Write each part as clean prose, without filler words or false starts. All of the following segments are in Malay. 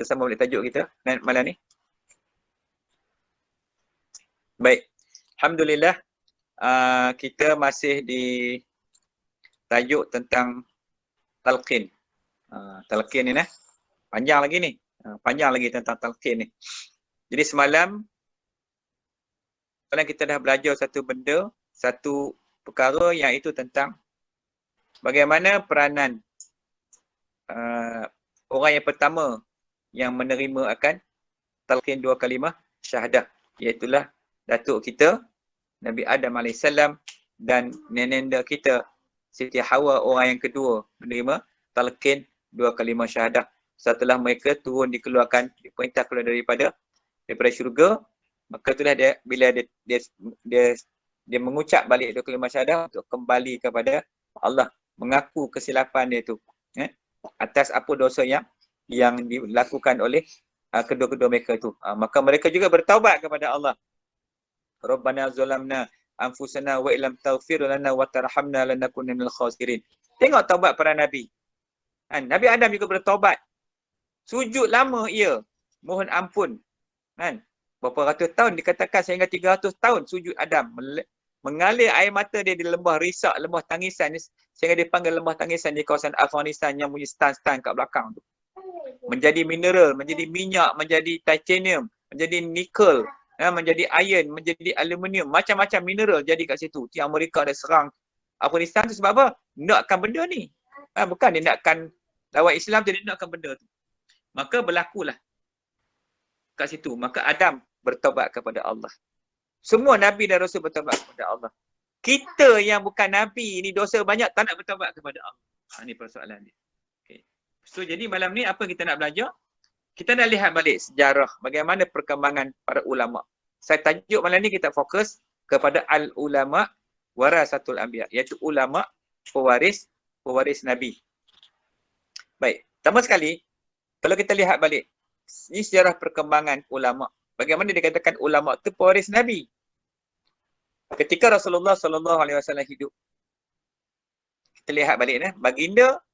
Sama balik tajuk kita malam ni. Baik. Alhamdulillah, kita masih di tajuk tentang talqin. Talqin ni panjang lagi ni. Panjang lagi tentang talqin ni. Jadi semalam kita dah belajar satu benda, satu perkara yang itu tentang bagaimana peranan orang yang pertama yang menerima akan talqin 2 kalimah syahadah, iaitulah datuk kita Nabi Adam AS dan nenenda kita Siti Hawa, orang yang kedua menerima talqin 2 kalimah syahadah setelah mereka turun dikeluarkan, diperintah keluar daripada syurga. Maka itulah dia, bila dia mengucap balik 2 kalimah syahadah untuk kembali kepada Allah, mengaku kesilapan dia tu atas apa dosa yang dilakukan oleh kedua-kedua mereka tu. Maka mereka juga bertaubat kepada Allah. Rabbana zalamna anfusana wa illam taghfir lana wa tarhamna lanakunanna minal khasirin. Tengok taubat para nabi. Nabi Adam juga bertaubat. Sujud lama ia mohon ampun. Berapa ratus tahun, dikatakan sehingga 300 tahun sujud Adam. Mengalir air mata dia di lembah risak, lembah tangisan, sehingga dipanggil lembah tangisan di kawasan Afghanistan yang punya stan-stan kat belakang tu. Menjadi mineral, menjadi minyak, menjadi titanium, menjadi nikel, menjadi iron, menjadi aluminium, macam-macam mineral jadi kat situ. Yang Amerika ada serang Afghanistan tu sebab apa? Nakkan benda ni. Bukan dia nakkan lawan Islam, dia nakkan benda tu. Maka berlakulah kat situ. Maka Adam bertaubat kepada Allah. Semua Nabi dan Rasul bertaubat kepada Allah. Kita yang bukan Nabi ni dosa banyak, tak nak bertaubat kepada Allah. Ini persoalan dia. Okay. So jadi malam ni apa kita nak belajar? Kita nak lihat balik sejarah bagaimana perkembangan para ulama. Saya tajuk malam ni kita fokus kepada al-ulama warasatul anbiya, iaitu ulama pewaris Nabi. Baik, pertama sekali kalau kita lihat balik ini sejarah perkembangan ulama. Bagaimana dikatakan ulama itu pewaris Nabi? Ketika Rasulullah SAW hidup, kita lihat balik baginda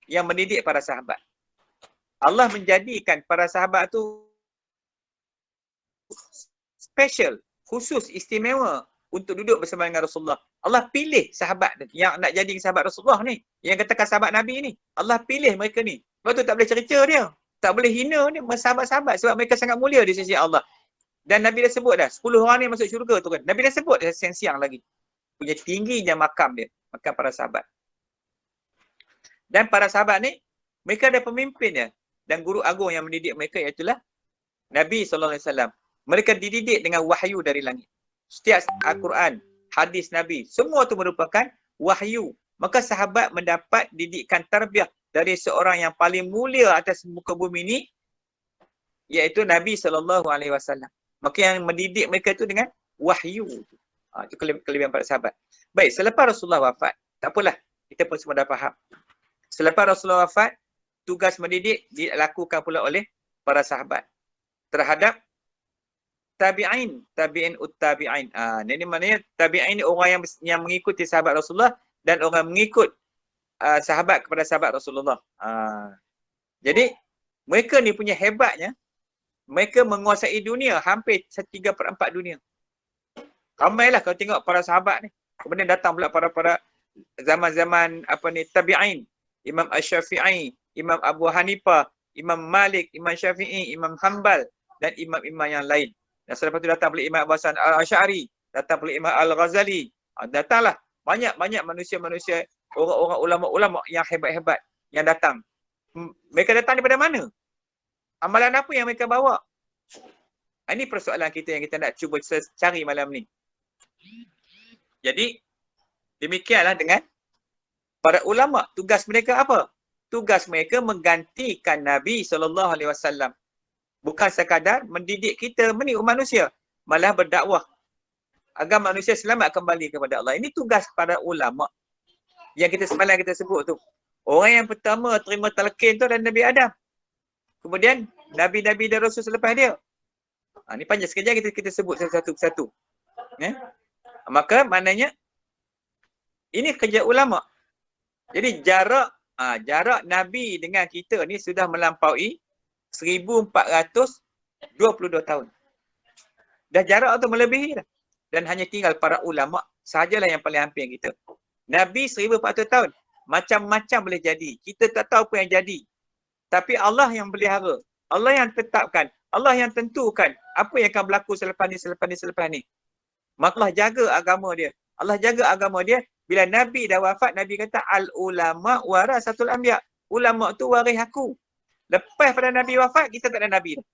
yang mendidik para sahabat. Allah menjadikan para sahabat tu special, khusus, istimewa untuk duduk bersama dengan Rasulullah. Allah pilih sahabat yang nak jadi sahabat Rasulullah ni, yang katakan sahabat Nabi ni. Allah pilih mereka ni. Sebab tu tak boleh cerca dia. Tak boleh hina ni sahabat-sahabat sebab mereka sangat mulia di sisi Allah. Dan Nabi dah sebut dah, 10 orang ni masuk syurga tu kan. Nabi dah sebut dah siang-siang lagi. Punya tingginya makam dia, makam para sahabat. Dan para sahabat ni, mereka ada pemimpin dia. Dan guru agung yang mendidik mereka iaitulah Nabi SAW. Mereka dididik dengan wahyu dari langit. Setiap Al-Quran, hadis Nabi, semua tu merupakan wahyu. Maka sahabat mendapat didikan tarbiyah dari seorang yang paling mulia atas muka bumi ni, iaitu Nabi SAW. Maka yang mendidik mereka itu dengan wahyu. Itu kelebihan para sahabat. Baik, selepas Rasulullah wafat, tak apalah, kita pun semua dah faham. Selepas Rasulullah wafat, tugas mendidik dilakukan pula oleh para sahabat terhadap tabi'in ut-tabi'in. Ini maknanya tabi'in ni orang yang mengikuti sahabat Rasulullah dan orang mengikut sahabat kepada sahabat Rasulullah. Jadi mereka ni punya hebatnya, mereka menguasai dunia, hampir 3/4 dunia. Ramailah kalau tengok para sahabat ni. Kemudian datang pula para zaman-zaman tabi'in, Imam Asy-Syafi'i, Imam Abu Hanifah, Imam Malik, Imam Syafi'i, Imam Hanbal dan imam-imam yang lain. Dan selepas itu datang pula Imam Abu Hasan Al-Asy'ari, datang pula Imam Al-Ghazali. Datanglah banyak-banyak manusia-manusia, orang-orang ulama-ulama yang hebat-hebat yang datang. Mereka datang daripada mana? Amalan apa yang mereka bawa? Ini persoalan kita yang kita nak cuba cari malam ni. Jadi, demikianlah dengan para ulama. Tugas mereka apa? Tugas mereka menggantikan Nabi SAW. Bukan sekadar mendidik kita, meniup manusia. Malah berdakwah agar manusia selamat kembali kepada Allah. Ini tugas para ulama. Yang kita semalam kita sebut tu. Orang yang pertama terima talqin tu adalah Nabi Adam. Kemudian Nabi-Nabi dan Rasul selepas dia. Ni panjang, sekejap kita sebut satu persatu. Maka maknanya ini kerja ulama. Jadi jarak Nabi dengan kita ni sudah melampaui 1422 tahun. Dah jarak tu melebihi dah. Dan hanya tinggal para ulama sahajalah yang paling hampir kita. Nabi 1400 tahun. Macam-macam boleh jadi. Kita tak tahu apa yang jadi. Tapi Allah yang pelihara. Allah yang tetapkan. Allah yang tentukan apa yang akan berlaku selepas ni. Maka Allah jaga agama dia. Allah jaga agama dia. Bila Nabi dah wafat, Nabi kata, Al-ulama warasatul anbiya. Ulama tu waris aku. Lepas pada Nabi wafat, kita tak ada Nabi dah.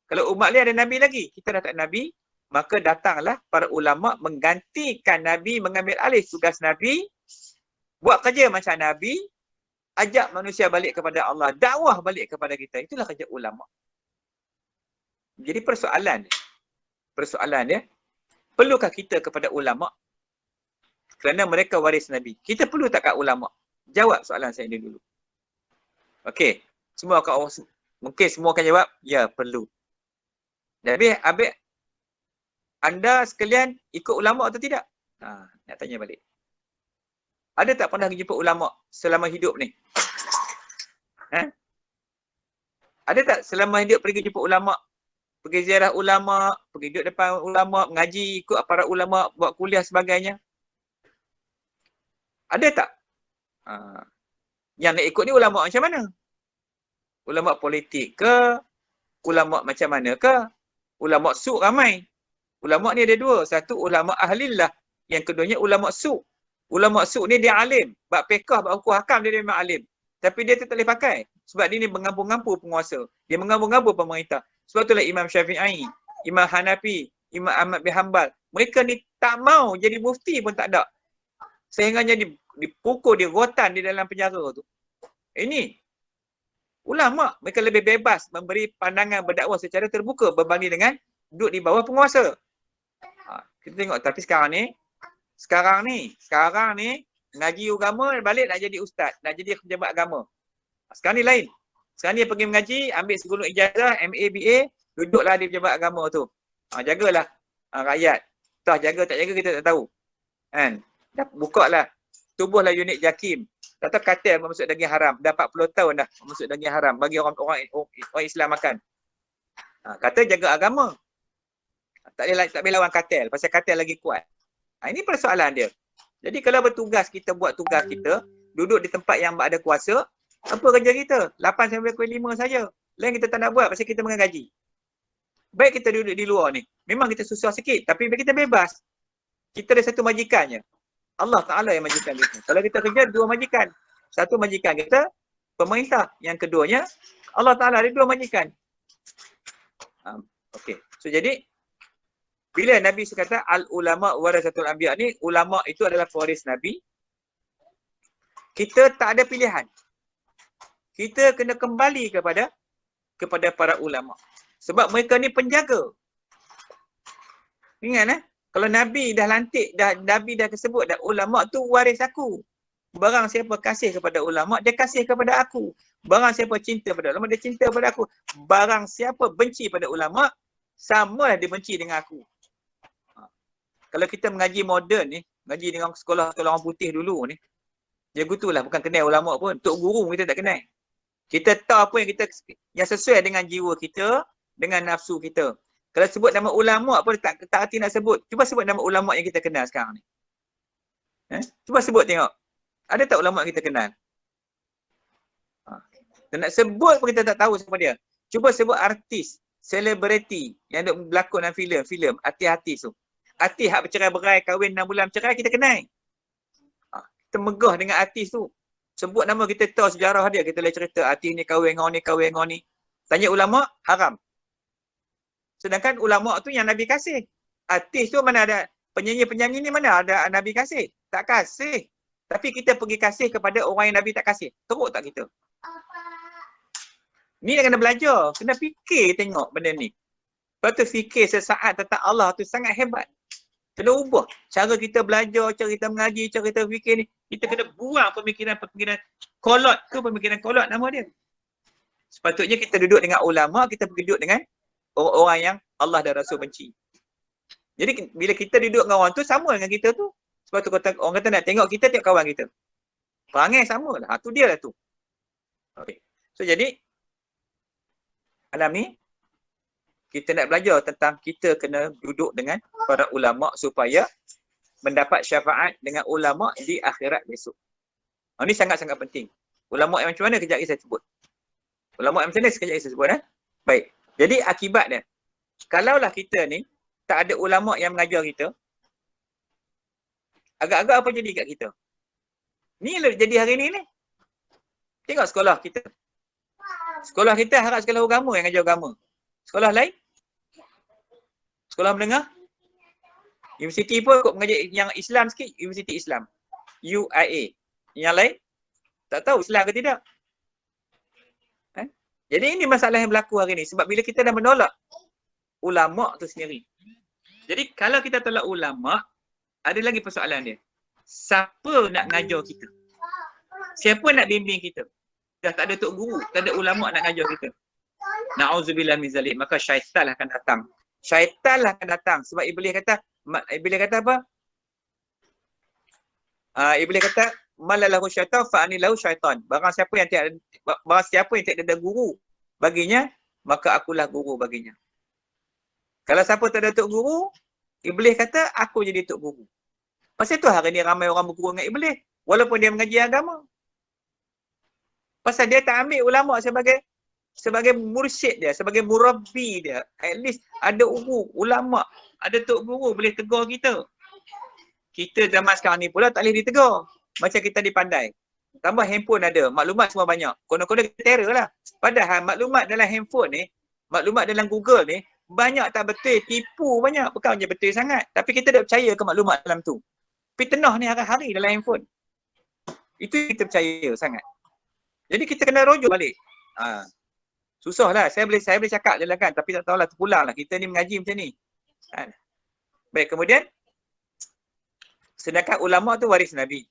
Kalau umat dia ada Nabi lagi, kita dah tak ada Nabi. Maka datanglah para ulama menggantikan Nabi, mengambil alih tugas Nabi. Buat kerja macam Nabi. Ajak manusia balik kepada Allah. Dakwah balik kepada kita. Itulah kerja ulama. Jadi persoalan dia, perlukah kita kepada ulama? Kerana mereka waris Nabi. Kita perlu tak kat ulama? Jawab soalan saya ni dulu. Okey. Mungkin semua akan jawab, ya perlu. Jadi habis anda sekalian ikut ulama atau tidak? Nak tanya balik. Ada tak pernah jumpa ulama selama hidup ni? Ada tak selama hidup pergi jumpa ulama? Pergi ziarah ulama, pergi duduk depan ulama, mengaji, ikut para ulama, buat kuliah sebagainya? Ada tak? Yang nak ikut ni ulama macam mana? Ulama politik ke? Ulama macam mana ke? Ulama su' ramai. Ulama ni ada dua. Satu ulama ahlillah. Yang keduanya ulama su'. Ulama su' ni dia alim. Bab fiqh, bab hukum hakam dia memang alim. Tapi dia tu tak boleh pakai. Sebab dia ni mengampu-ngampu penguasa. Dia mengampu-ngampu pemerintah. Sebab itulah Imam Syafi'i, Imam Hanafi, Imam Ahmad bin Hanbal. Mereka ni tak mau jadi mufti pun tak ada. Sehingganya dipukul, dirotan di dalam penjara tu. Ini ulama, mereka lebih bebas memberi pandangan berdakwah secara terbuka berbanding dengan duduk di bawah penguasa. Kita tengok, tapi sekarang ni ngaji agama balik nak jadi ustaz, nak jadi pejabat agama. Sekarang ni lain. Sekarang ni pergi mengaji, ambil segunung ijazah, MA, BA, duduklah di pejabat agama tu. Jagalah rakyat. Entah jaga tak jaga kita tak tahu. Kan? Dah buka lah. Tubuhlah unit JAKIM. Tak tahu katil masuk daging haram. Dah 40 tahun dah masuk daging haram. Bagi orang Islam makan. Kata jaga agama. Tak boleh lawan katil. Pasal katil lagi kuat. Ini persoalan dia. Jadi kalau bertugas, kita buat tugas kita, duduk di tempat yang ada kuasa, apa kerja kita? 8-5 saja. Lain kita tak nak buat pasal kita mengaji. Baik kita duduk di luar ni. Memang kita susah sikit. Tapi kita bebas. Kita ada satu majikannya. Allah Ta'ala yang majikan kita. Kalau kita kerja, dua majikan. Satu majikan kita, pemerintah. Yang keduanya, Allah Ta'ala ada dua majikan. Okey. So jadi, bila Nabi kata, Al-ulama warasatul anbiya ni, ulama itu adalah pewaris Nabi. Kita tak ada pilihan. Kita kena kembali kepada para ulama. Sebab mereka ni penjaga. Ingat kalau Nabi dah lantik, Nabi dah sebut dah, ulama tu waris aku. Barang siapa kasih kepada ulama, dia kasih kepada aku. Barang siapa cinta pada ulama, dia cinta pada aku. Barang siapa benci pada ulama, samalah dia benci dengan aku. Kalau kita mengaji moden ni, mengaji dengan sekolah orang putih dulu ni, dia gutulah, bukan kenal ulama pun. Tok guru kita tak kenal. Kita tahu apa yang sesuai dengan jiwa kita, dengan nafsu kita. Kalau sebut nama ulama pun tak hati nak sebut. Cuba sebut nama ulama yang kita kenal sekarang ni. Cuba sebut tengok. Ada tak ulama yang kita kenal? Nak sebut pun kita tak tahu siapa dia. Cuba sebut artis, selebriti yang duk berlakon dalam filem, artis-artis tu. Artis hak bercerai-berai, kahwin 6 bulan bercerai, kita kenal. Kita megah dengan artis tu. Sebut nama, kita tahu sejarah dia. Kita boleh cerita artis ni kahwin dengan ni. Tanya ulama, haram. Sedangkan ulama tu yang Nabi kasih. Artis tu mana ada, penyanyi-penyanyi ni mana ada Nabi kasih? Tak kasih. Tapi kita pergi kasih kepada orang yang Nabi tak kasih. Teruk tak kita? Ni nak kena belajar. Kena fikir tengok benda ni. Lepas tu fikir sesaat tentang Allah tu sangat hebat. Kena ubah. Cara kita belajar, cara kita mengaji, cara kita fikir ni. Kita kena buang pemikiran kolot tu, pemikiran kolot nama dia. Sepatutnya kita duduk dengan ulama, kita pergi duduk dengan orang-orang yang Allah dan Rasul benci. Jadi bila kita duduk dengan orang tu, sama dengan kita tu. Sebab tu orang kata nak tengok kita, tengok kawan kita. Perangai sama lah. Tu dia lah tu. Okay. So jadi, malam ni kita nak belajar tentang kita kena duduk dengan para ulama supaya mendapat syafaat dengan ulama di akhirat besok. Ini sangat-sangat penting. Ulama yang macam mana kejap lagi saya sebut. Ulama yang macam mana sekejap lagi saya sebut. Baik. Jadi akibat dia, kalaulah kita ni tak ada ulama yang mengajar kita, agak-agak apa jadi kat kita? Ni lah jadi hari ni. Tengok sekolah kita. Sekolah kita harap sekolah agama yang ajar agama. Sekolah lain? Sekolah menengah? Universiti pun kot mengajar yang Islam sikit, Universiti Islam. UIA. Yang lain? Tak tahu Islam ke tidak. Jadi ini masalah yang berlaku hari ni. Sebab bila kita dah menolak ulama' tu sendiri. Jadi kalau kita tolak ulama', ada lagi persoalan dia. Siapa nak ngajar kita? Siapa nak bimbing kita? Dah tak ada tok guru, tak ada ulama' nak ngajar kita. Na'udzubillah min zalik. Maka syaitan akan datang. Syaitan akan datang. Sebab Iblis kata apa? Iblis kata, malalahu syaitan fa'anilahu syaitan. Barang siapa yang tidak ada guru baginya, maka akulah guru baginya. Kalau siapa tak ada tok guru, Iblis kata, aku jadi tok guru. Pasal tu hari ni ramai orang berguru dengan Iblis. Walaupun dia mengaji agama. Pasal dia tak ambil ulama' sebagai mursyid dia, sebagai murabbi dia. At least ada ulama', ada tok guru boleh tegur kita. Kita zaman sekarang ni pula tak boleh ditegur. Macam kita dipandai. Tambah handphone ada, maklumat semua banyak. Konon-konon kita terror lah. Padahal maklumat dalam handphone ni, maklumat dalam Google ni, banyak tak betul, tipu banyak. Bukan je betul sangat. Tapi kita tak percaya ke maklumat dalam tu. Fitnah ni hari-hari dalam handphone. Itu kita percaya sangat. Jadi kita kena rujuk balik. Susah lah. Saya boleh cakap je lah kan. Tapi tak tahulah, terpulang lah. Kita ni mengaji macam ni. Baik, kemudian sedangkan ulama' tu waris Nabi.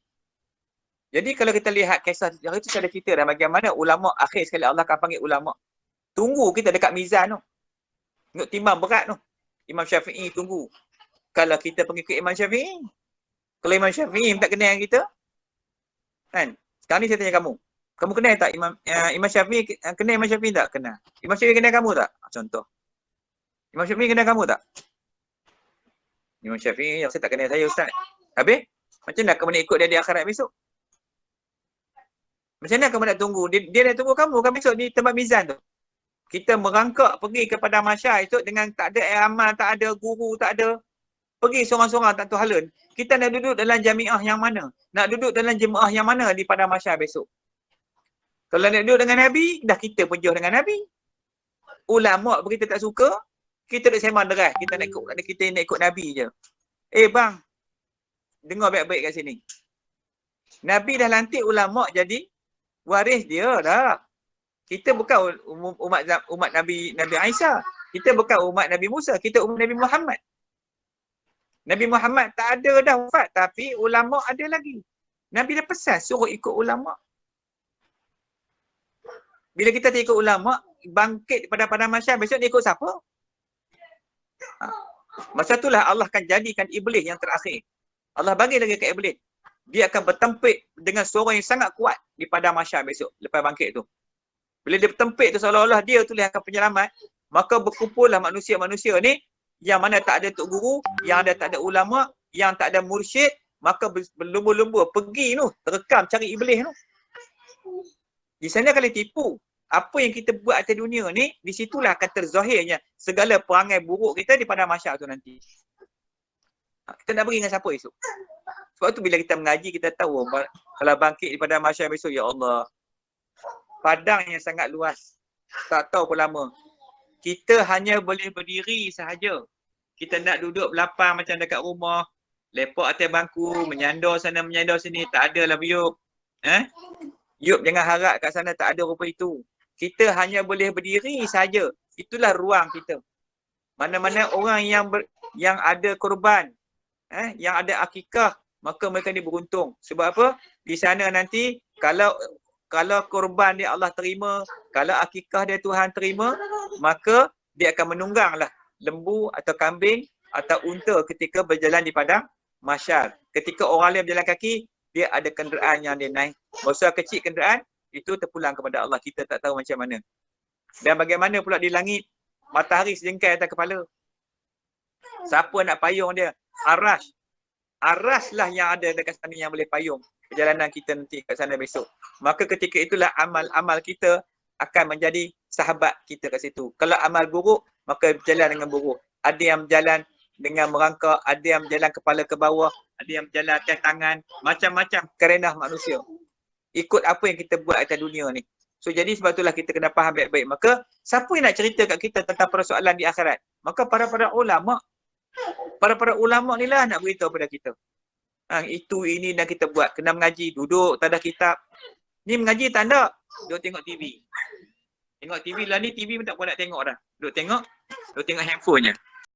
Jadi kalau kita lihat kisah hari tu saya ada cerita dah bagaimana ulama' akhir sekali Allah akan panggil ulama'. Tunggu kita dekat mizan tu. Tengok timbang berat tu. Imam Syafi'i tunggu. Kalau kita pengikut Imam Syafi'i. Kalau Imam Syafi'i tak kenal kita. Kan? Sekarang ni saya tanya kamu. Kamu kenal tak Imam Syafi'i? Kenal Imam Syafi'i tak? Kenal. Imam Syafi'i kenal kamu tak? Contoh. Imam Syafi'i kenal kamu tak? Imam Syafi'i saya tak kenal saya Ustaz. Habis? Macam mana kamu nak ikut dia di akhirat besok? Macam mana kamu nak tunggu? Dia nak tunggu kamu kan besok di tempat mizan tu. Kita merangkak pergi kepada masyarakat itu dengan tak ada amal, tak ada guru, tak ada. Pergi seorang-seorang tak tahu halun. Kita nak duduk dalam jamiah yang mana? Nak duduk dalam jemaah yang mana di padang mahsyar besok? Kalau nak duduk dengan Nabi, dah kita pun jauh dengan Nabi. Ulama' pun kita tak suka, kita nak sembang deras. Kita nak ikut Nabi je. Bang, dengar baik-baik kat sini. Nabi dah lantik ulama' jadi waris dia dah. Kita bukan umat Nabi Aisyah. Kita bukan umat Nabi Musa. Kita umat Nabi Muhammad. Nabi Muhammad tak ada dah wafat. Tapi ulama' ada lagi. Nabi dah pesan suruh ikut ulama'. Bila kita tak ikut ulama', bangkit pada mahsyar besok dia ikut siapa? Masa itulah Allah akan jadikan Iblis yang terakhir. Allah bagi lagi ke Iblis. Dia akan bertempik dengan suara yang sangat kuat di padang mahsyar besok lepas bangkit tu. Bila dia bertempik tu seolah-olah dia tu yang akan penyelamat, maka berkumpullah manusia-manusia ni yang mana tak ada tok guru, yang ada tak ada ulama, yang tak ada mursyid, maka berlumba-lumba pergi tu, terekam cari Iblis tu. Di sana kalau tipu, apa yang kita buat atas dunia ni, di situlah akan terzahirnya segala perangai buruk kita di padang mahsyar tu nanti. Kita nak pergi dengan siapa esok? Sebab tu bila kita mengaji, kita tahu kalau bangkit di padang mahsyar besok, ya Allah, padang yang sangat luas. Tak tahu pun lama. Kita hanya boleh berdiri sahaja. Kita nak duduk berlapang macam dekat rumah, lepak atas bangku, menyandar sana, menyandar sini, tak ada lah biup. Yub jangan harap kat sana tak ada rupa itu. Kita hanya boleh berdiri saja. Itulah ruang kita. Mana-mana orang yang ada korban, yang ada akikah, maka mereka ni beruntung. Sebab apa? Di sana nanti kalau korban dia Allah terima, kalau akikah dia Tuhan terima, maka dia akan menungganglah lembu atau kambing atau unta ketika berjalan di padang mahsyar. Ketika orang lain berjalan kaki, dia ada kenderaan yang dia naik. Besar kecil kenderaan, itu terpulang kepada Allah. Kita tak tahu macam mana. Dan bagaimana pula di langit, matahari sejengkai atas kepala. Siapa nak payung dia? Arash. Arash lah yang ada dekat sana yang boleh payung perjalanan kita nanti kat sana besok. Maka ketika itulah amal-amal kita akan menjadi sahabat kita kat situ. Kalau amal buruk, maka berjalan dengan buruk. Ada yang berjalan dengan merangkak, ada yang berjalan kepala ke bawah, ada yang berjalan atas tangan, macam-macam kerenah manusia. Ikut apa yang kita buat atas dunia ni. So jadi sebab itulah kita kena faham baik-baik. Maka siapa yang nak cerita kat kita tentang persoalan di akhirat? Maka para para ulama ni lah nak beritahu pada kita. Itu ini dan kita buat. Kena mengaji, duduk tak ada kitab. Ni mengaji tak ada. Duduk tengok TV. Tengok TV lah ni, TV pun tak boleh nak tengok dah. Duduk tengok handphone je.